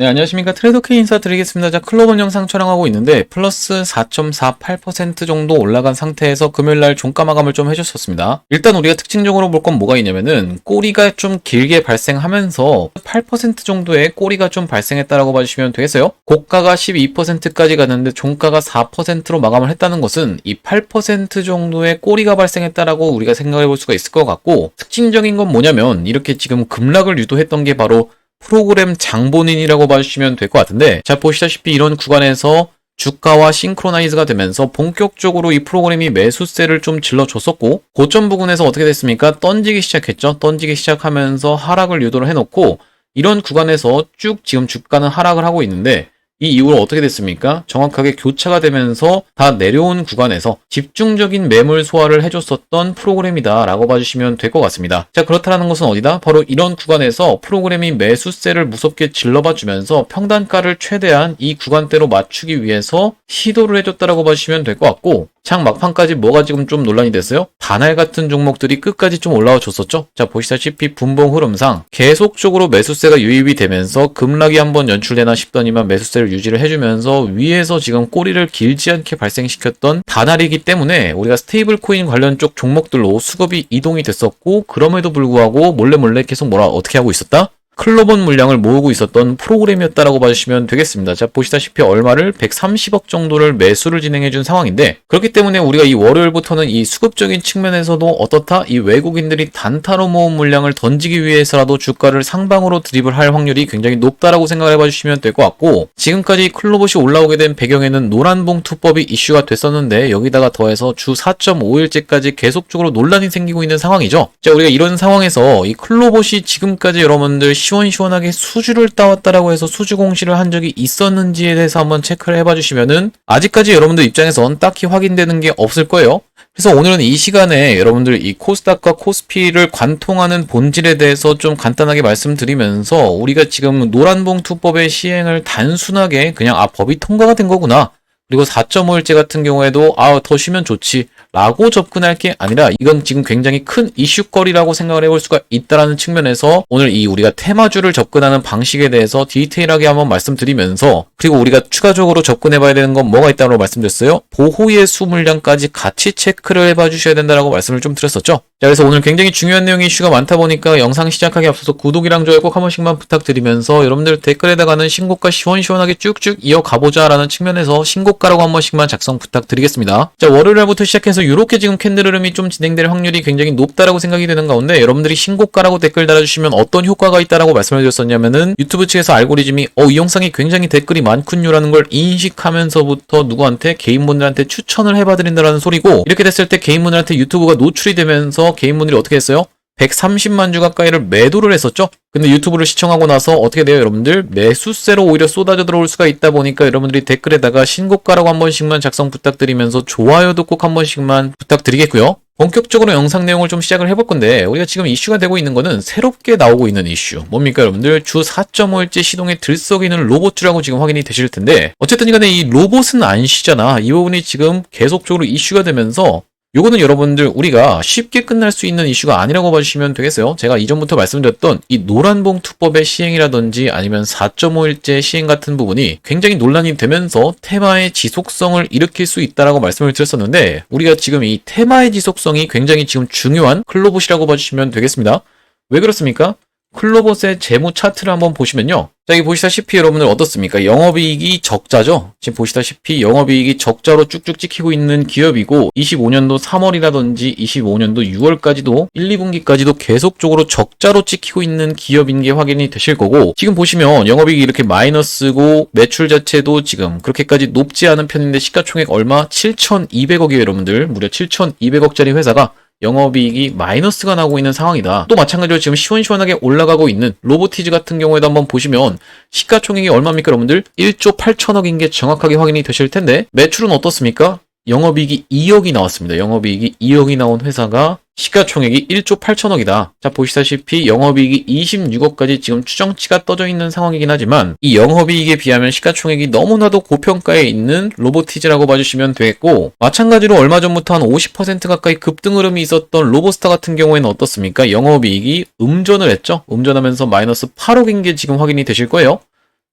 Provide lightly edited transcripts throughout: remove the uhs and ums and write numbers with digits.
네, 안녕하십니까. 트레이더 K 인사드리겠습니다. 자, 클로버 영상 촬영하고 있는데, 플러스 4.48% 정도 올라간 상태에서 금요일날 종가 마감을 좀 해줬었습니다. 일단 우리가 특징적으로 볼 건 뭐가 있냐면은, 꼬리가 좀 길게 발생하면서 8% 정도의 꼬리가 좀 발생했다라고 봐주시면 되겠어요. 고가가 12%까지 갔는데, 종가가 4%로 마감을 했다는 것은 이 8% 정도의 꼬리가 발생했다라고 우리가 생각해 볼 수가 있을 것 같고, 특징적인 건 뭐냐면, 이렇게 지금 급락을 유도했던 게 바로 프로그램 장본인이라고 봐주시면 될 것 같은데, 자, 보시다시피 이런 구간에서 주가와 싱크로나이즈가 되면서 본격적으로 이 프로그램이 매수세를 좀 질러줬었고, 고점 부근에서 어떻게 됐습니까? 던지기 시작했죠. 던지기 시작하면서 하락을 유도를 해놓고, 이런 구간에서 쭉 지금 주가는 하락을 하고 있는데, 이 이후로 어떻게 됐습니까? 정확하게 교차가 되면서 다 내려온 구간에서 집중적인 매물 소화를 해줬었던 프로그램이다 라고 봐주시면 될 것 같습니다. 자, 그렇다는 것은 어디다? 바로 이런 구간에서 프로그램이 매수세를 무섭게 질러봐주면서 평단가를 최대한 이 구간대로 맞추기 위해서 시도를 해줬다라고 봐주시면 될 것 같고, 장 막판까지 뭐가 지금 좀 논란이 됐어요? 단알 같은 종목들이 끝까지 좀 올라와 줬었죠? 자, 보시다시피 분봉 흐름상 계속적으로 매수세가 유입이 되면서 급락이 한번 연출되나 싶더니만 매수세를 유지를 해주면서 위에서 지금 꼬리를 길지 않게 발생시켰던 단알이기 때문에 우리가 스테이블 코인 관련 쪽 종목들로 수급이 이동이 됐었고, 그럼에도 불구하고 몰래 계속 어떻게 하고 있었다? 클로번 물량을 모으고 있었던 프로그램이었다라고 봐주시면 되겠습니다. 자, 보시다시피 얼마를 130억 정도를 매수를 진행해준 상황인데, 그렇기 때문에 우리가 이 월요일부터는 이 수급적인 측면에서도 어떻다? 이 외국인들이 단타로 모은 물량을 던지기 위해서라도 주가를 상방으로 드립을 할 확률이 굉장히 높다라고 생각을 해봐주시면 될 것 같고, 지금까지 클로봇이 올라오게 된 배경에는 노란봉투법이 이슈가 됐었는데, 여기다가 더해서 주 4.5일째까지 계속적으로 논란이 생기고 있는 상황이죠. 자, 우리가 이런 상황에서 이 클로봇이 지금까지 여러분들 시원시원하게 수주를 따왔다라고 해서 수주 공시를 한 적이 있었는지에 대해서 한번 체크를 해봐 주시면은 아직까지 여러분들 입장에선 딱히 확인되는 게 없을 거예요. 그래서 오늘은 이 시간에 여러분들 이 코스닥과 코스피를 관통하는 본질에 대해서 좀 간단하게 말씀드리면서, 우리가 지금 노란봉투법의 시행을 단순하게 그냥 법이 통과가 된 거구나, 그리고 4.5일째 같은 경우에도 더 쉬면 좋지 라고 접근할 게 아니라 이건 지금 굉장히 큰 이슈거리라고 생각을 해볼 수가 있다는 측면에서 오늘 이 우리가 테마주를 접근하는 방식에 대해서 디테일하게 한번 말씀드리면서, 그리고 우리가 추가적으로 접근해봐야 되는 건 뭐가 있다고 말씀드렸어요? 보호예수 물량까지 같이 체크를 해봐 주셔야 된다고 말씀을 좀 드렸었죠. 자, 그래서 오늘 굉장히 중요한 내용이 이슈가 많다 보니까 영상 시작하기 앞서서 구독이랑 좋아요 꼭 한 번씩만 부탁드리면서, 여러분들 댓글에다가는 신고가 시원시원하게 쭉쭉 이어가보자 라는 측면에서 신고가라고 한 번씩만 작성 부탁드리겠습니다. 자, 월요일부터 시작해서 이렇게 지금 캔들 흐름이 좀 진행될 확률이 굉장히 높다라고 생각이 되는 가운데, 여러분들이 신고가라고 댓글 달아주시면 어떤 효과가 있다라고 말씀을 드렸었냐면은, 유튜브 측에서 알고리즘이 이 영상이 굉장히 댓글이 많군요라는 걸 인식하면서부터 누구한테, 개인분들한테 추천을 해봐드린다라는 소리고, 이렇게 됐을 때 개인분들한테 유튜브가 노출이 되면서 개인분들이 어떻게 했어요? 130만 주 가까이를 매도를 했었죠? 근데 유튜브를 시청하고 나서 어떻게 돼요, 여러분들? 매수세로 오히려 쏟아져 들어올 수가 있다 보니까 여러분들이 댓글에다가 신고가라고 한 번씩만 작성 부탁드리면서 좋아요도 꼭 한 번씩만 부탁드리겠고요. 본격적으로 영상 내용을 좀 시작을 해볼 건데, 우리가 지금 이슈가 되고 있는 거는 새롭게 나오고 있는 이슈. 뭡니까, 여러분들? 주 4.5일째 시동에 들썩이는 로봇주라고 지금 확인이 되실 텐데, 어쨌든 간에 이 로봇은 안 쉬잖아. 이 부분이 지금 계속적으로 이슈가 되면서, 요거는 여러분들 우리가 쉽게 끝날 수 있는 이슈가 아니라고 봐주시면 되겠어요. 제가 이전부터 말씀드렸던 이 노란봉투법의 시행이라든지 아니면 4.5일째 시행 같은 부분이 굉장히 논란이 되면서 테마의 지속성을 일으킬 수 있다라고 말씀을 드렸었는데, 우리가 지금 이 테마의 지속성이 굉장히 지금 중요한 클로봇이라고 봐주시면 되겠습니다. 왜 그렇습니까? 클로봇의 재무 차트를 한번 보시면요. 자, 여기 보시다시피 여러분들 어떻습니까? 영업이익이 적자죠? 지금 보시다시피 영업이익이 적자로 쭉쭉 찍히고 있는 기업이고, 25년도 3월이라든지 25년도 6월까지도 1, 2분기까지도 계속적으로 적자로 찍히고 있는 기업인 게 확인이 되실 거고, 지금 보시면 영업이익이 이렇게 마이너스고 매출 자체도 지금 그렇게까지 높지 않은 편인데 시가총액 얼마? 7,200억이에요, 여러분들. 무려 7,200억짜리 회사가 영업이익이 마이너스가 나고 있는 상황이다. 또 마찬가지로 지금 시원시원하게 올라가고 있는 로보티즈 같은 경우에도 한번 보시면 시가총액이 얼마입니까, 여러분들? 1조 8천억인 게 정확하게 확인이 되실 텐데, 매출은 어떻습니까? 영업이익이 2억이 나왔습니다. 영업이익이 2억이 나온 회사가 시가총액이 1조 8천억이다. 자, 보시다시피 영업이익이 26억까지 지금 추정치가 떠져 있는 상황이긴 하지만, 이 영업이익에 비하면 시가총액이 너무나도 고평가에 있는 로보티즈라고 봐주시면 되겠고, 마찬가지로 얼마 전부터 한 50% 가까이 급등 흐름이 있었던 로보스타 같은 경우에는 어떻습니까? 영업이익이 음전을 했죠. 음전하면서 마이너스 8억인 게 지금 확인이 되실 거예요.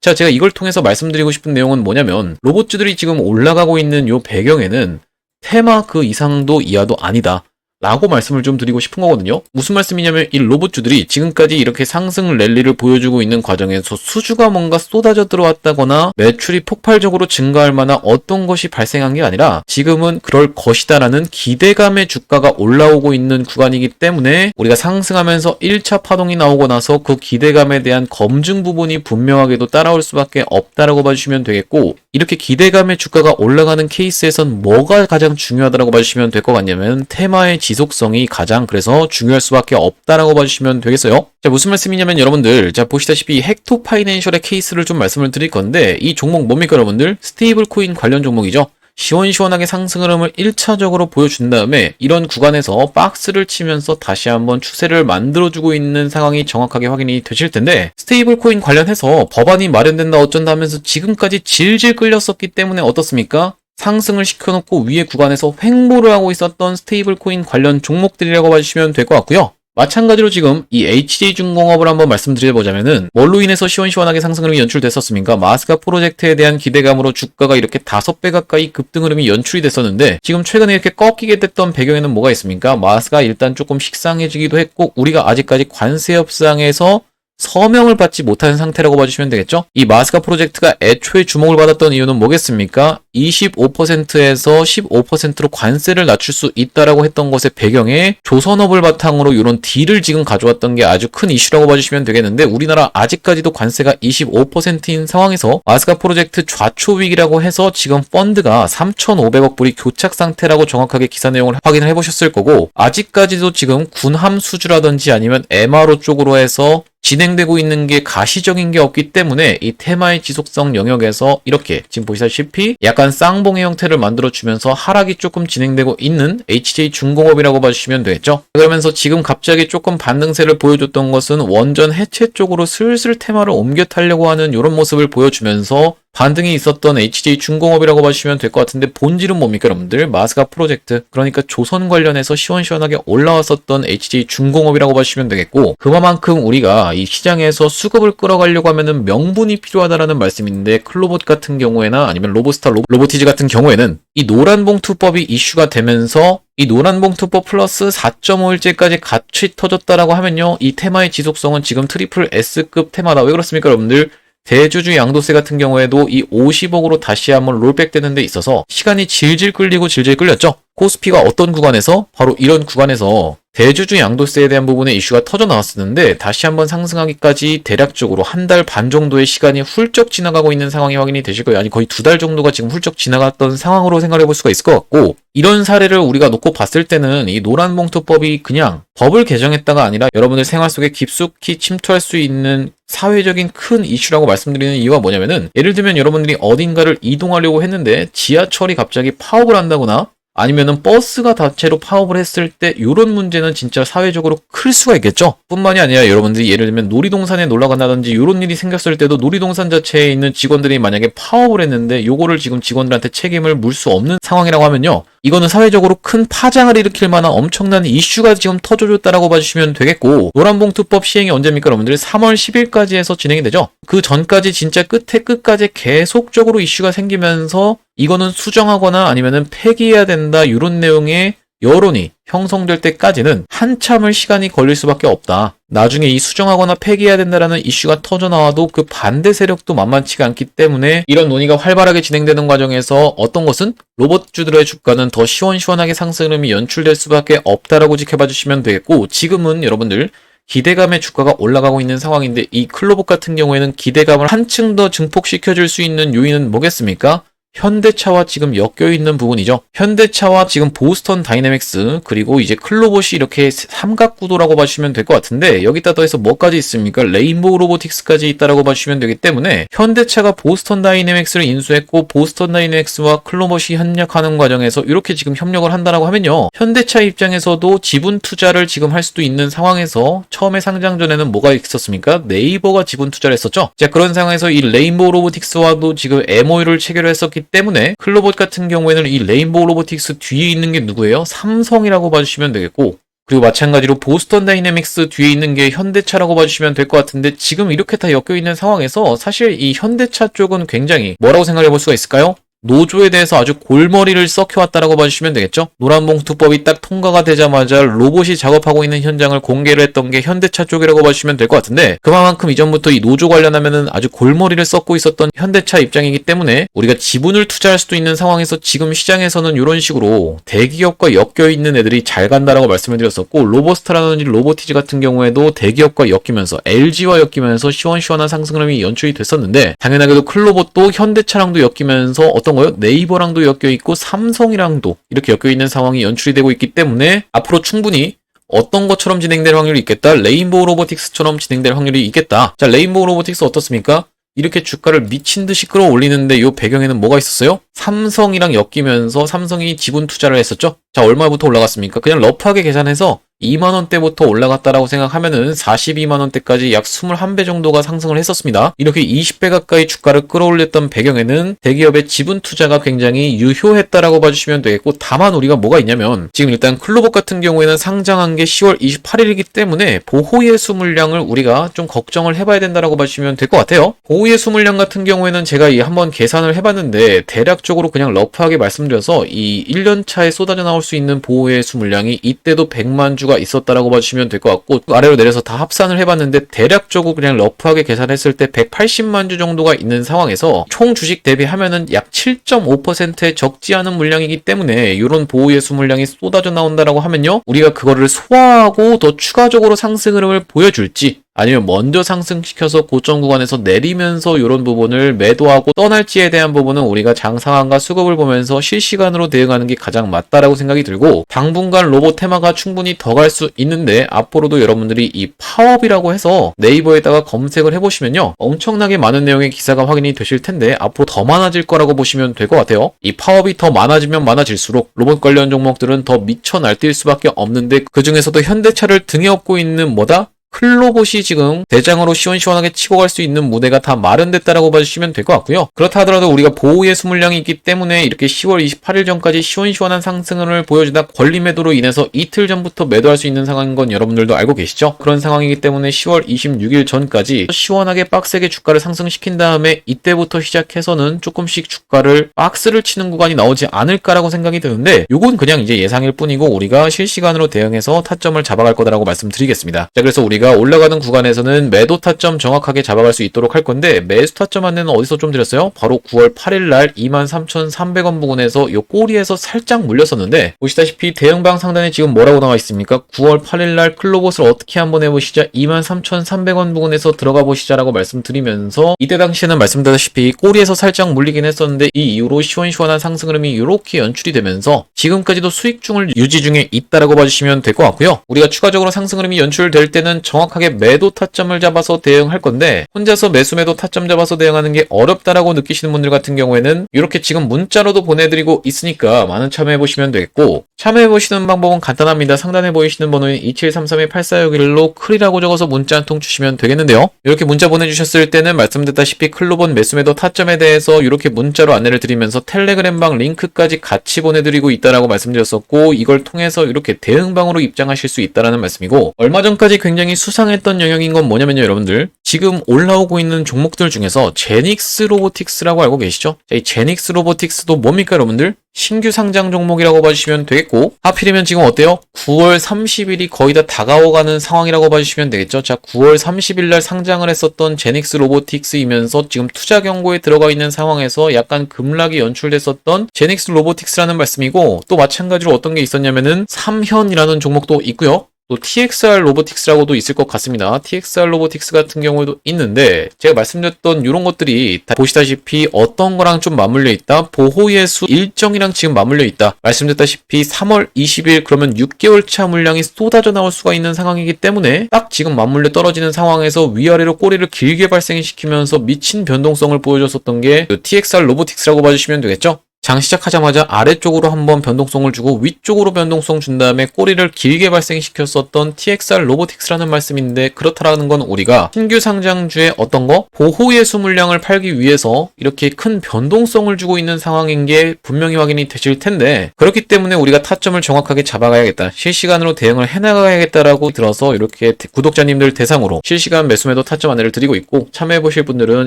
자, 제가 이걸 통해서 말씀드리고 싶은 내용은 뭐냐면 로봇주들이 지금 올라가고 있는 요 배경에는 테마 그 이상도 이하도 아니다 라고 말씀을 좀 드리고 싶은 거거든요. 무슨 말씀이냐면 이 로봇주들이 지금까지 이렇게 상승 랠리를 보여주고 있는 과정에서 수주가 뭔가 쏟아져 들어왔다거나 매출이 폭발적으로 증가할 만한 어떤 것이 발생한 게 아니라 지금은 그럴 것이다라는 기대감의 주가가 올라오고 있는 구간이기 때문에 우리가 상승하면서 1차 파동이 나오고 나서 그 기대감에 대한 검증 부분이 분명하게도 따라올 수밖에 없다라고 봐주시면 되겠고, 이렇게 기대감의 주가가 올라가는 케이스에선 뭐가 가장 중요하다고 봐주시면 될 것 같냐면 테마의 지속성이 가장 그래서 중요할 수밖에 없다라고 봐주시면 되겠어요. 자, 무슨 말씀이냐면 여러분들, 자 보시다시피 헥토 파이낸셜의 케이스를 좀 말씀을 드릴 건데, 이 종목 뭡니까 여러분들? 스테이블 코인 관련 종목이죠. 시원시원하게 상승 흐름을 1차적으로 보여준 다음에 이런 구간에서 박스를 치면서 다시 한번 추세를 만들어주고 있는 상황이 정확하게 확인이 되실 텐데, 스테이블 코인 관련해서 법안이 마련된다 어쩐다 하면서 지금까지 질질 끌렸었기 때문에 어떻습니까? 상승을 시켜놓고 위에 구간에서 횡보를 하고 있었던 스테이블 코인 관련 종목들이라고 봐주시면 될 것 같고요. 마찬가지로 지금 이 HJ중공업을 한번 말씀드려보자면은 뭘로 인해서 시원시원하게 상승 흐름이 연출됐었습니까? 마스카 프로젝트에 대한 기대감으로 주가가 이렇게 5배 가까이 급등 흐름이 연출이 됐었는데, 지금 최근에 이렇게 꺾이게 됐던 배경에는 뭐가 있습니까? 마스가 일단 조금 식상해지기도 했고, 우리가 아직까지 관세 협상에서 서명을 받지 못한 상태라고 봐주시면 되겠죠? 이 마스카 프로젝트가 애초에 주목을 받았던 이유는 뭐겠습니까? 25%에서 15%로 관세를 낮출 수 있다라고 했던 것의 배경에 조선업을 바탕으로 이런 딜을 지금 가져왔던 게 아주 큰 이슈라고 봐주시면 되겠는데, 우리나라 아직까지도 관세가 25%인 상황에서 마스카 프로젝트 좌초위기라고 해서 지금 펀드가 3,500억 불이 교착 상태라고 정확하게 기사 내용을 확인을 해보셨을 거고, 아직까지도 지금 군함 수주라든지 아니면 MRO 쪽으로 해서 진행되고 있는 게 가시적인 게 없기 때문에 이 테마의 지속성 영역에서 이렇게 지금 보시다시피 약간 쌍봉의 형태를 만들어주면서 하락이 조금 진행되고 있는 HJ중공업이라고 봐주시면 되겠죠. 그러면서 지금 갑자기 조금 반등세를 보여줬던 것은 원전 해체 쪽으로 슬슬 테마를 옮겨 타려고 하는 이런 모습을 보여주면서 반등이 있었던 HJ중공업이라고 봐주시면 될 것 같은데, 본질은 뭡니까 여러분들? 마스카 프로젝트, 그러니까 조선 관련해서 시원시원하게 올라왔었던 HJ중공업이라고 봐주시면 되겠고, 그만큼 우리가 이 시장에서 수급을 끌어가려고 하면은 명분이 필요하다라는 말씀인데, 클로봇 같은 경우에나 아니면 로보스타 로보티즈 같은 경우에는 이 노란봉투법이 이슈가 되면서 이 노란봉투법 플러스 4.5일째까지 같이 터졌다라고 하면요, 이 테마의 지속성은 지금 트리플 S급 테마다. 왜 그렇습니까 여러분들? 대주주 양도세 같은 경우에도 이 50억으로 다시 한번 롤백 되는 데 있어서 시간이 질질 끌리고 질질 끌렸죠. 코스피가 어떤 구간에서? 바로 이런 구간에서 대주주 양도세에 대한 부분에 이슈가 터져 나왔었는데, 다시 한번 상승하기까지 대략적으로 한 달 반 정도의 시간이 훌쩍 지나가고 있는 상황이 확인이 되실 거예요. 아니 거의 2달 정도가 지금 훌쩍 지나갔던 상황으로 생각해 볼 수가 있을 것 같고, 이런 사례를 우리가 놓고 봤을 때는 이 노란봉투법이 그냥 법을 개정했다가 아니라 여러분들 생활 속에 깊숙이 침투할 수 있는 사회적인 큰 이슈라고 말씀드리는 이유가 뭐냐면은, 예를 들면 여러분들이 어딘가를 이동하려고 했는데 지하철이 갑자기 파업을 한다거나 아니면은 버스가 자체로 파업을 했을 때 이런 문제는 진짜 사회적으로 클 수가 있겠죠. 뿐만이 아니라 여러분들이 예를 들면 놀이동산에 놀러 간다든지 이런 일이 생겼을 때도 놀이동산 자체에 있는 직원들이 만약에 파업을 했는데 요거를 지금 직원들한테 책임을 물 수 없는 상황이라고 하면요, 이거는 사회적으로 큰 파장을 일으킬 만한 엄청난 이슈가 지금 터져줬다라고 봐주시면 되겠고, 노란봉투법 시행이 언제입니까 여러분들? 3월 10일까지 해서 진행이 되죠. 그 전까지 진짜 끝에 끝까지 계속적으로 이슈가 생기면서 이거는 수정하거나 아니면은 폐기해야 된다 이런 내용의 여론이 형성될 때까지는 한참을 시간이 걸릴 수밖에 없다. 나중에 이 수정하거나 폐기해야 된다라는 이슈가 터져 나와도 그 반대 세력도 만만치가 않기 때문에 이런 논의가 활발하게 진행되는 과정에서 어떤 것은 로봇주들의 주가는 더 시원시원하게 상승 흐름이 연출될 수밖에 없다라고 지켜봐 주시면 되겠고, 지금은 여러분들 기대감의 주가가 올라가고 있는 상황인데, 이 클로봇 같은 경우에는 기대감을 한층 더 증폭시켜줄 수 있는 요인은 뭐겠습니까? 현대차와 지금 엮여있는 부분이죠. 현대차와 지금 보스턴 다이내믹스, 그리고 이제 클로봇이 이렇게 삼각구도라고 봐주시면 될 것 같은데, 여기다 더해서 뭐까지 있습니까? 레인보우 로보틱스까지 있다라고 봐주시면 되기 때문에 현대차가 보스턴 다이내믹스를 인수했고, 보스턴 다이내믹스와 클로봇이 협력하는 과정에서 이렇게 지금 협력을 한다라고 하면요, 현대차 입장에서도 지분 투자를 지금 할 수도 있는 상황에서, 처음에 상장 전에는 뭐가 있었습니까? 네이버가 지분 투자를 했었죠. 자, 그런 상황에서 이 레인보우 로보틱스와도 지금 MOU를 체결했었기 때문에 클로봇 같은 경우에는 이 레인보우 로보틱스 뒤에 있는 게 누구예요? 삼성이라고 봐주시면 되겠고, 그리고 마찬가지로 보스턴 다이내믹스 뒤에 있는 게 현대차라고 봐주시면 될 것 같은데 지금 이렇게 다 엮여있는 상황에서 사실 이 현대차 쪽은 굉장히 뭐라고 생각해 볼 수가 있을까요? 노조에 대해서 아주 골머리를 썩혀왔다라고 봐주시면 되겠죠? 노란봉투법이 딱 통과가 되자마자 로봇이 작업하고 있는 현장을 공개를 했던 게 현대차 쪽이라고 봐주시면 될 것 같은데 그만큼 이전부터 이 노조 관련하면은 아주 골머리를 썩고 있었던 현대차 입장이기 때문에 우리가 지분을 투자할 수도 있는 상황에서 지금 시장에서는 이런 식으로 대기업과 엮여있는 애들이 잘 간다라고 말씀을 드렸었고 로보스타라든지 로보티즈 같은 경우에도 대기업과 엮이면서 LG와 엮이면서 시원시원한 상승률이 연출이 됐었는데 당연하게도 클로봇도 현대차랑도 엮이면서 어떤 거요? 네이버랑도 엮여있고 삼성이랑도 이렇게 엮여있는 상황이 연출이 되고 있기 때문에 앞으로 충분히 어떤 것처럼 진행될 확률이 있겠다? 레인보우 로보틱스처럼 진행될 확률이 있겠다. 자, 레인보우 로보틱스 어떻습니까? 이렇게 주가를 미친 듯이 끌어올리는데 이 배경에는 뭐가 있었어요? 삼성이랑 엮이면서 삼성이 지분 투자를 했었죠? 자, 얼마부터 올라갔습니까? 그냥 러프하게 계산해서 2만원대부터 올라갔다라고 생각하면은 42만원대까지 약 21배 정도가 상승을 했었습니다. 이렇게 20배 가까이 주가를 끌어올렸던 배경에는 대기업의 지분 투자가 굉장히 유효했다라고 봐주시면 되겠고 다만 우리가 뭐가 있냐면 지금 일단 클로봇 같은 경우에는 상장한 게 10월 28일이기 때문에 보호예수 물량을 우리가 좀 걱정을 해봐야 된다라고 봐주시면 될 것 같아요. 보호예수 물량 같은 경우에는 제가 한번 계산을 해봤는데 대략적으로 그냥 러프하게 말씀드려서 이 1년차에 쏟아져 나올 수 있는 보호예수 물량이 이때도 100만 주가 있었다라고 봐주시면 될 것 같고 아래로 내려서 다 합산을 해봤는데 대략적으로 그냥 러프하게 계산했을 때 180만 주 정도가 있는 상황에서 총 주식 대비하면은 약 7.5%의 적지 않은 물량이기 때문에 이런 보호예수 물량이 쏟아져 나온다라고 하면요 우리가 그거를 소화하고 더 추가적으로 상승 흐름을 보여줄지 아니면 먼저 상승시켜서 고점 구간에서 내리면서 이런 부분을 매도하고 떠날지에 대한 부분은 우리가 장 상황과 수급을 보면서 실시간으로 대응하는 게 가장 맞다라고 생각이 들고 당분간 로봇 테마가 충분히 더 갈 수 있는데 앞으로도 여러분들이 이 파업이라고 해서 네이버에다가 검색을 해보시면요 엄청나게 많은 내용의 기사가 확인이 되실 텐데 앞으로 더 많아질 거라고 보시면 될 것 같아요. 이 파업이 더 많아지면 많아질수록 로봇 관련 종목들은 더 미쳐 날뛸 수밖에 없는데 그 중에서도 현대차를 등에 업고 있는 뭐다? 클로봇이 지금 대장으로 시원시원하게 치고 갈 수 있는 무대가 다 마련됐다라고 봐주시면 될 것 같고요. 그렇다 하더라도 우리가 보호예수 물량이 있기 때문에 이렇게 10월 28일 전까지 시원시원한 상승을 보여주다 권리 매도로 인해서 이틀 전부터 매도할 수 있는 상황인 건 여러분들도 알고 계시죠? 그런 상황이기 때문에 10월 26일 전까지 시원하게 빡세게 주가를 상승시킨 다음에 이때부터 시작해서는 조금씩 주가를 박스를 치는 구간이 나오지 않을까라고 생각이 드는데 요건 그냥 이제 예상일 뿐이고 우리가 실시간으로 대응해서 타점을 잡아갈 거다라고 말씀드리겠습니다. 자, 그래서 우리가 올라가는 구간에서는 매도 타점 정확하게 잡아갈 수 있도록 할 건데 매수 타점 안내는 어디서 좀 드렸어요? 바로 9월 8일 날 23,300원 부근에서 요 꼬리에서 살짝 물렸었는데 보시다시피 대응방 상단에 지금 뭐라고 나와 있습니까? 9월 8일 날 클로봇을 어떻게 한번 해보시자 23,300원 부근에서 들어가 보시자라고 말씀드리면서 이때 당시에는 말씀드렸다시피 꼬리에서 살짝 물리긴 했었는데 이 이후로 시원시원한 상승 흐름이 이렇게 연출이 되면서 지금까지도 수익 중을 유지 중에 있다라고 봐주시면 될 것 같고요. 우리가 추가적으로 상승 흐름이 연출될 때는 정확하게 매도 타점을 잡아서 대응할 건데 혼자서 매수 매도 타점 잡아서 대응하는 게 어렵다라고 느끼시는 분들 같은 경우에는 이렇게 지금 문자로도 보내드리고 있으니까 많은 참여해보시면 되겠고 참여해보시는 방법은 간단합니다. 상단에 보이시는 번호인 2733-8461로 클이라고 적어서 문자 한 통 주시면 되겠는데요. 이렇게 문자 보내주셨을 때는 말씀드렸다시피 클로봇 매수 매도 타점에 대해서 이렇게 문자로 안내를 드리면서 텔레그램방 링크까지 같이 보내드리고 있다라고 말씀드렸었고 이걸 통해서 이렇게 대응방으로 입장하실 수 있다라는 말씀이고 얼마 전까지 굉장히 수상했던 영역인 건 뭐냐면요 여러분들 지금 올라오고 있는 종목들 중에서 제닉스 로보틱스라고 알고 계시죠? 자, 이 제닉스 로보틱스도 뭡니까 여러분들? 신규 상장 종목이라고 봐주시면 되겠고 하필이면 지금 어때요? 9월 30일이 거의 다 다가오가는 상황이라고 봐주시면 되겠죠? 자 9월 30일 날 상장을 했었던 제닉스 로보틱스이면서 지금 투자 경고에 들어가 있는 상황에서 약간 급락이 연출됐었던 제닉스 로보틱스라는 말씀이고 또 마찬가지로 어떤 게 있었냐면은 삼현이라는 종목도 있고요. 또 TXR 로보틱스라고도 있을 것 같습니다. TXR 로보틱스 같은 경우에도 있는데 제가 말씀드렸던 이런 것들이 다 보시다시피 어떤 거랑 좀 맞물려 있다. 보호예수 일정이랑 지금 맞물려 있다. 말씀드렸다시피 3월 20일 그러면 6개월 차 물량이 쏟아져 나올 수가 있는 상황이기 때문에 딱 지금 맞물려 떨어지는 상황에서 위아래로 꼬리를 길게 발생시키면서 미친 변동성을 보여줬었던 게 TXR 로보틱스라고 봐주시면 되겠죠. 장 시작하자마자 아래쪽으로 한번 변동성을 주고 위쪽으로 변동성 준 다음에 꼬리를 길게 발생시켰었던 TXR 로보틱스라는 말씀인데, 그렇다라는 건 우리가 신규 상장주의 어떤 거? 보호예수 물량을 팔기 위해서 이렇게 큰 변동성을 주고 있는 상황인 게 분명히 확인이 되실 텐데, 그렇기 때문에 우리가 타점을 정확하게 잡아가야겠다, 실시간으로 대응을 해나가야겠다라고 들어서 이렇게 구독자님들 대상으로 실시간 매수매도 타점 안내를 드리고 있고, 참여해보실 분들은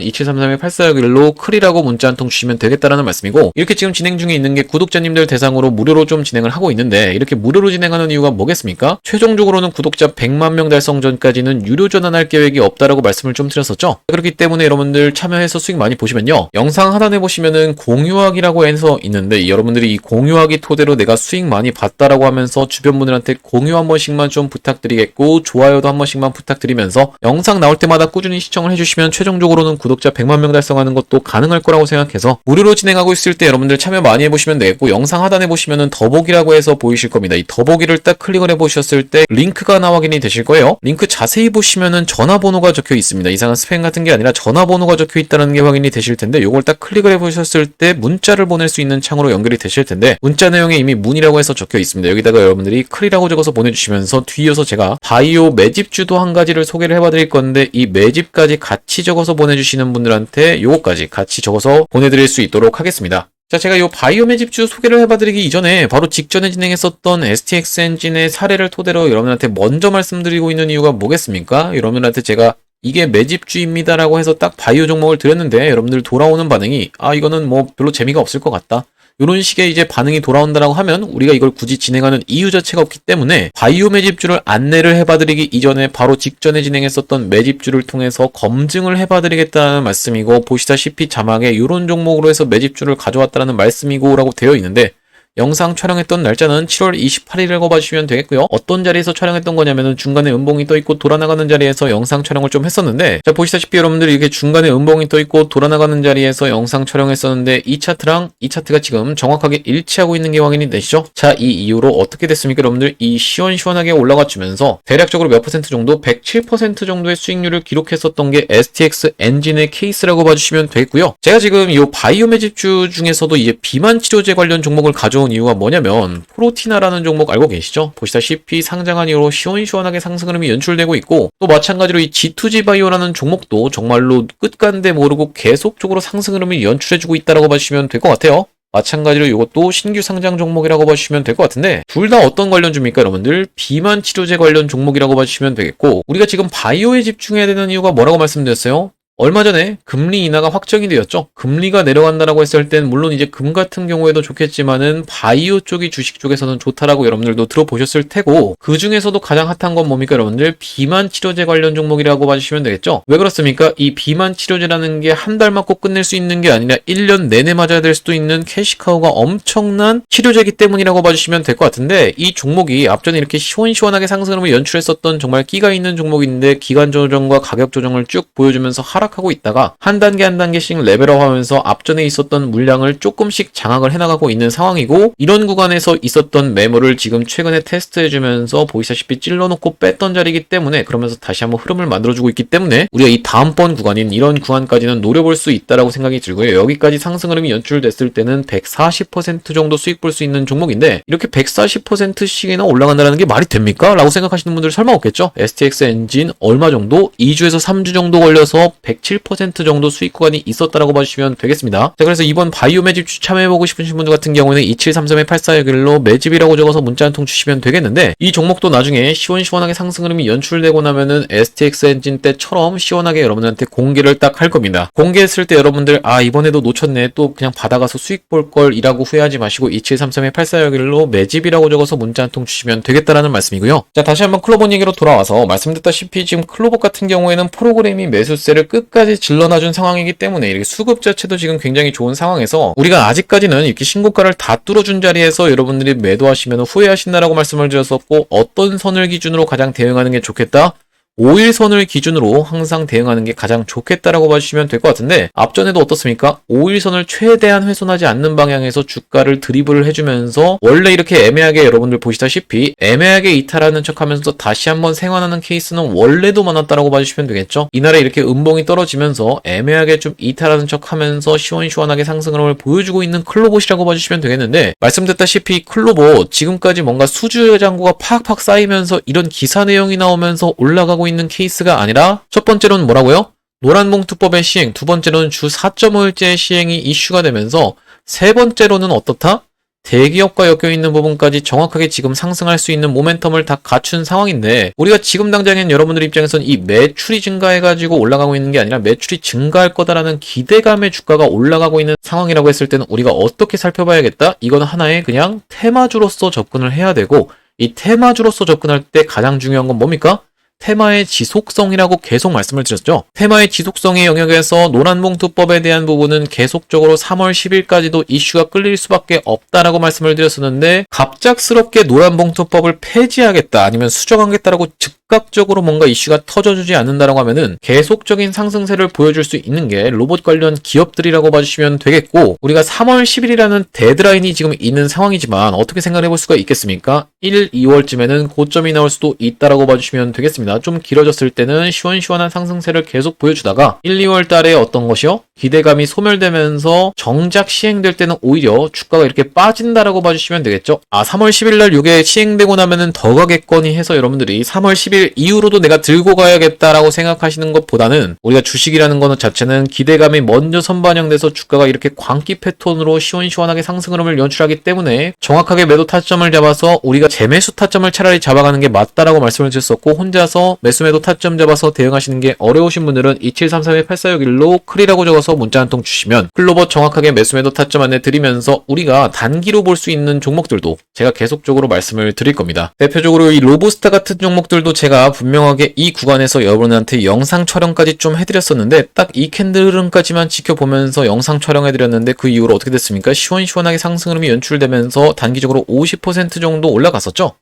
2733-8461로 클이라고 문자 한 통 주시면 되겠다라는 말씀이고, 이렇게 지금 진행 중에 있는 게 구독자님들 대상으로 무료로 좀 진행을 하고 있는데, 이렇게 무료로 진행하는 이유가 뭐겠습니까? 최종적으로는 구독자 100만 명 달성 전까지는 유료 전환할 계획이 없다라고 말씀을 좀 드렸었죠. 그렇기 때문에 여러분들 참여해서 수익 많이 보시면요, 영상 하단에 보시면은 공유하기라고 해서 있는데, 여러분들이 이 공유하기 토대로 내가 수익 많이 봤다라고 하면서 주변 분들한테 공유 한 번씩만 좀 부탁드리겠고, 좋아요도 한 번씩만 부탁드리면서 영상 나올 때마다 꾸준히 시청을 해주시면 최종적으로는 구독자 100만 명 달성하는 것도 가능할 거라고 생각해서 무료로 진행하고 있을 때 여러분들 참여 많이 해보시면 되겠고, 영상 하단에 보시면은 더보기라고 해서 보이실 겁니다. 이 더보기를 딱 클릭을 해보셨을 때 링크가 확인이 되실 거예요. 링크 자세히 보시면은 전화번호가 적혀 있습니다. 이상한 스팸 같은 게 아니라 전화번호가 적혀 있다는 게 확인이 되실 텐데, 요걸 딱 클릭을 해보셨을 때 문자를 보낼 수 있는 창으로 연결이 되실 텐데, 문자 내용에 이미 문이라고 해서 적혀 있습니다. 여기다가 여러분들이 클이라고 적어서 보내주시면서 뒤이어서 제가 바이오 매집주도 한 가지를 소개를 해봐드릴 건데, 이 매집까지 같이 적어서 보내주시는 분들한테 요거까지 같이 적어서 보내드릴 수 있도록 하겠습니다. 자, 제가 이 바이오 매집주 소개를 해봐드리기 이전에 바로 직전에 진행했었던 STX 엔진의 사례를 토대로 여러분한테 먼저 말씀드리고 있는 이유가 뭐겠습니까? 여러분한테 제가 이게 매집주입니다라고 해서 딱 바이오 종목을 드렸는데, 여러분들 돌아오는 반응이 이거는 뭐 별로 재미가 없을 것 같다, 이런 식의 이제 반응이 돌아온다라고 하면 우리가 이걸 굳이 진행하는 이유 자체가 없기 때문에, 바이오 매집주를 안내를 해봐드리기 이전에 바로 직전에 진행했었던 매집주를 통해서 검증을 해봐드리겠다는 말씀이고, 보시다시피 자막에 이런 종목으로 해서 매집주를 가져왔다는 말씀이고 라고 되어 있는데, 영상 촬영했던 날짜는 7월 28일이라고 봐주시면 되겠고요. 어떤 자리에서 촬영했던 거냐면은 중간에 음봉이 떠있고 돌아나가는 자리에서 영상 촬영을 좀 했었는데, 자, 보시다시피 여러분들이 이렇게 중간에 음봉이 떠있고 돌아나가는 자리에서 영상 촬영했었는데, 이 차트랑 이 차트가 지금 정확하게 일치하고 있는 게 확인이 되시죠? 자, 이 이후로 어떻게 됐습니까? 여러분들 이 시원시원하게 올라가 주면서 대략적으로 몇 퍼센트 정도? 107% 정도의 수익률을 기록했었던 게 STX 엔진의 케이스라고 봐주시면 되겠고요. 제가 지금 이 바이오 매집주 중에서도 이제 비만 치료제 관련 종목을 가져온 이유가 뭐냐면, 프로티나라는 종목 알고 계시죠? 보시다시피 상장한 이후로 시원시원하게 상승 흐름이 연출되고 있고, 또 마찬가지로 이 G2G 바이오라는 종목도 정말로 끝간데 모르고 계속적으로 상승 흐름을 연출해주고 있다라고 봐주시면 될 것 같아요. 마찬가지로 이것도 신규 상장 종목이라고 봐주시면 될 것 같은데, 둘 다 어떤 관련주입니까 여러분들? 비만 치료제 관련 종목이라고 봐주시면 되겠고, 우리가 지금 바이오에 집중해야 되는 이유가 뭐라고 말씀드렸어요? 얼마 전에 금리 인하가 확정이 되었죠. 금리가 내려간다라고 했을 땐 물론 이제 금 같은 경우에도 좋겠지만은 바이오 쪽이 주식 쪽에서는 좋다라고 여러분들도 들어보셨을 테고, 그 중에서도 가장 핫한 건 뭡니까 여러분들? 비만 치료제 관련 종목이라고 봐주시면 되겠죠. 왜 그렇습니까? 이 비만 치료제라는 게 한 달 맞고 끝낼 수 있는 게 아니라 1년 내내 맞아야 될 수도 있는 캐시카우가 엄청난 치료제이기 때문이라고 봐주시면 될 것 같은데, 이 종목이 앞전에 이렇게 시원시원하게 상승을 연출했었던 정말 끼가 있는 종목인데, 기간 조정과 가격 조정을 쭉 보여주면서 하고 있다가 한 단계 한 단계씩 레벨업하면서 앞전에 있었던 물량을 조금씩 장악을 해나가고 있는 상황이고, 이런 구간에서 있었던 매물을 지금 최근에 테스트해주면서 보시다시피 찔러놓고 뺐던 자리이기 때문에, 그러면서 다시 한번 흐름을 만들어주고 있기 때문에 우리가 이 다음번 구간인 이런 구간까지는 노려볼 수 있다라고 생각이 들고요. 여기까지 상승 흐름이 연출됐을 때는 140% 정도 수익 볼 수 있는 종목인데, 이렇게 140%씩이나 올라간다는 게 말이 됩니까? 라고 생각하시는 분들 설마 없겠죠? STX 엔진 얼마 정도? 2주에서 3주 정도 걸려서 107% 정도 수익 구간이 있었다라고 봐주시면 되겠습니다. 자, 그래서 이번 바이오 매집주 참여해보고 싶으신 분들 같은 경우에는 2733-8461로 매집이라고 적어서 문자 한 통 주시면 되겠는데, 이 종목도 나중에 시원시원하게 상승 흐름이 연출되고 나면은 STX 엔진 때처럼 시원하게 여러분한테 공개를 딱 할 겁니다. 공개했을 때 여러분들 이번에도 놓쳤네, 또 그냥 받아가서 수익 볼 걸 이라고 후회하지 마시고 2733-8461로 매집이라고 적어서 문자 한 통 주시면 되겠다라는 말씀이고요. 자, 다시 한번 클로버 얘기로 돌아와서 말씀드렸다시피 지금 클로버 같은 경우에는 프로그램이 매수세를 끝까지 질러놔준 상황이기 때문에 이렇게 수급 자체도 지금 굉장히 좋은 상황에서, 우리가 아직까지는 이렇게 신고가를 다 뚫어준 자리에서 여러분들이 매도하시면 후회하신다라고 말씀을 드렸었고, 어떤 선을 기준으로 가장 대응하는 게 좋겠다? 5일선을 기준으로 항상 대응하는 게 가장 좋겠다라고 봐주시면 될 것 같은데, 앞전에도 어떻습니까? 5일선을 최대한 훼손하지 않는 방향에서 주가를 드리블을 해주면서 원래 이렇게 애매하게 여러분들 보시다시피 애매하게 이탈하는 척하면서 다시 한번 생환하는 케이스는 원래도 많았다라고 봐주시면 되겠죠. 이날에 이렇게 음봉이 떨어지면서 애매하게 좀 이탈하는 척하면서 시원시원하게 상승을 보여주고 있는 클로봇이라고 봐주시면 되겠는데, 말씀드렸다시피 클로봇 지금까지 뭔가 수주의 잔고가 팍팍 쌓이면서 이런 기사 내용이 나오면서 올라가고 있는 케이스가 아니라, 첫 번째로는 뭐라고요? 노란봉투법의 시행, 두 번째로는 주 4.5일째 시행이 이슈가 되면서, 세 번째로는 어떻다? 대기업과 엮여있는 부분까지 정확하게 지금 상승할 수 있는 모멘텀을 다 갖춘 상황인데, 우리가 지금 당장엔 여러분들 입장에서는 이 매출이 증가해가지고 올라가고 있는 게 아니라 매출이 증가할 거다라는 기대감에 주가가 올라가고 있는 상황이라고 했을 때는 우리가 어떻게 살펴봐야겠다? 이건 하나의 그냥 테마주로서 접근을 해야 되고, 이 테마주로서 접근할 때 가장 중요한 건 뭡니까? 테마의 지속성이라고 계속 말씀을 드렸죠. 테마의 지속성의 영역에서 노란봉투법에 대한 부분은 계속적으로 3월 10일까지도 이슈가 끌릴 수밖에 없다라고 말씀을 드렸었는데, 갑작스럽게 노란봉투법을 폐지하겠다 아니면 수정하겠다라고 즉각적으로 뭔가 이슈가 터져주지 않는다라고 하면은 계속적인 상승세를 보여줄 수 있는 게 로봇 관련 기업들이라고 봐주시면 되겠고, 우리가 3월 10일이라는 데드라인이 지금 있는 상황이지만 어떻게 생각해 볼 수가 있겠습니까? 1, 2월쯤에는 고점이 나올 수도 있다라고 봐주시면 되겠습니다. 좀 길어졌을 때는 시원시원한 상승세를 계속 보여주다가 1, 2월 달에 어떤 것이요? 기대감이 소멸되면서 정작 시행될 때는 오히려 주가가 이렇게 빠진다라고 봐주시면 되겠죠. 3월 10일 날 이게 시행되고 나면은 더 가겠거니 해서 여러분들이 3월 10일 이후로도 내가 들고 가야겠다라고 생각하시는 것보다는, 우리가 주식이라는 거는 자체는 기대감이 먼저 선반영돼서 주가가 이렇게 광기 패턴으로 시원시원하게 상승 흐름을 연출하기 때문에 정확하게 매도 타점을 잡아서 우리가 재매수 타점을 차라리 잡아가는 게 맞다라고 말씀을 드렸었고, 혼자서 매수 매도 타점 잡아서 대응하시는 게 어려우신 분들은 2733-8461로 클이라고 적어서 문자 한 통 주시면 클로봇 정확하게 매수 매도 타점 안내 드리면서 우리가 단기로 볼 수 있는 종목들도 제가 계속적으로 말씀을 드릴 겁니다. 대표적으로 이 로보스타 같은 종목들도 제가 분명하게 이 구간에서 여러분한테 영상 촬영까지 좀 해드렸었는데, 딱 이 캔들 흐름까지만 지켜보면서 영상 촬영해드렸는데 그 이후로 어떻게 됐습니까? 시원시원하게 상승 흐름이 연출되면서 단기적으로 50% 정도 올라갔었죠.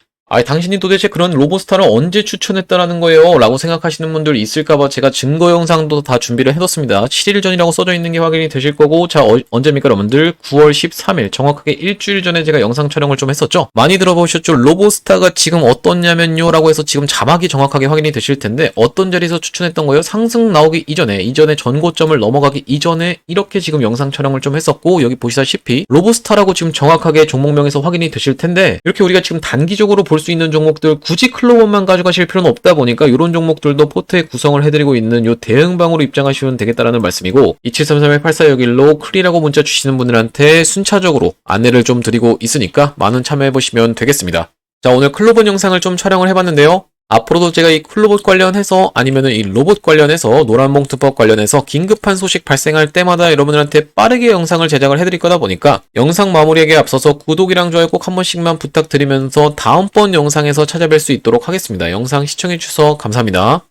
당신이 도대체 그런 로보스타를 언제 추천했다라는 거예요? 라고 생각하시는 분들 있을까봐 제가 증거 영상도 다 준비를 해뒀습니다. 7일 전이라고 써져 있는 게 확인이 되실 거고, 자, 언제입니까 여러분들? 9월 13일, 정확하게 일주일 전에 제가 영상 촬영을 좀 했었죠? 많이 들어보셨죠? 로보스타가 지금 어떻냐면요? 라고 해서 지금 자막이 정확하게 확인이 되실 텐데, 어떤 자리에서 추천했던 거예요? 상승 나오기 이전에 전고점을 넘어가기 이전에 이렇게 지금 영상 촬영을 좀 했었고, 여기 보시다시피 로보스타라고 지금 정확하게 종목명에서 확인이 되실 텐데, 이렇게 우리가 지금 단기적으로 볼 수 있는 종목들 굳이 클로봇만 가져가실 필요는 없다 보니까 이런 종목들도 포트에 구성을 해드리고 있는 요 대응방으로 입장하시면 되겠다라는 말씀이고, 2733-8461로 클이라고 문자 주시는 분들한테 순차적으로 안내를 좀 드리고 있으니까 많은 참여해보시면 되겠습니다. 자, 오늘 클로봇 영상을 좀 촬영을 해봤는데요. 앞으로도 제가 이 클로봇 관련해서 아니면은 이 로봇 관련해서 노란봉투법 관련해서 긴급한 소식 발생할 때마다 여러분들한테 빠르게 영상을 제작을 해드릴 거다 보니까 영상 마무리하기에 앞서서 구독이랑 좋아요 꼭 한 번씩만 부탁드리면서 다음번 영상에서 찾아뵐 수 있도록 하겠습니다. 영상 시청해주셔서 감사합니다.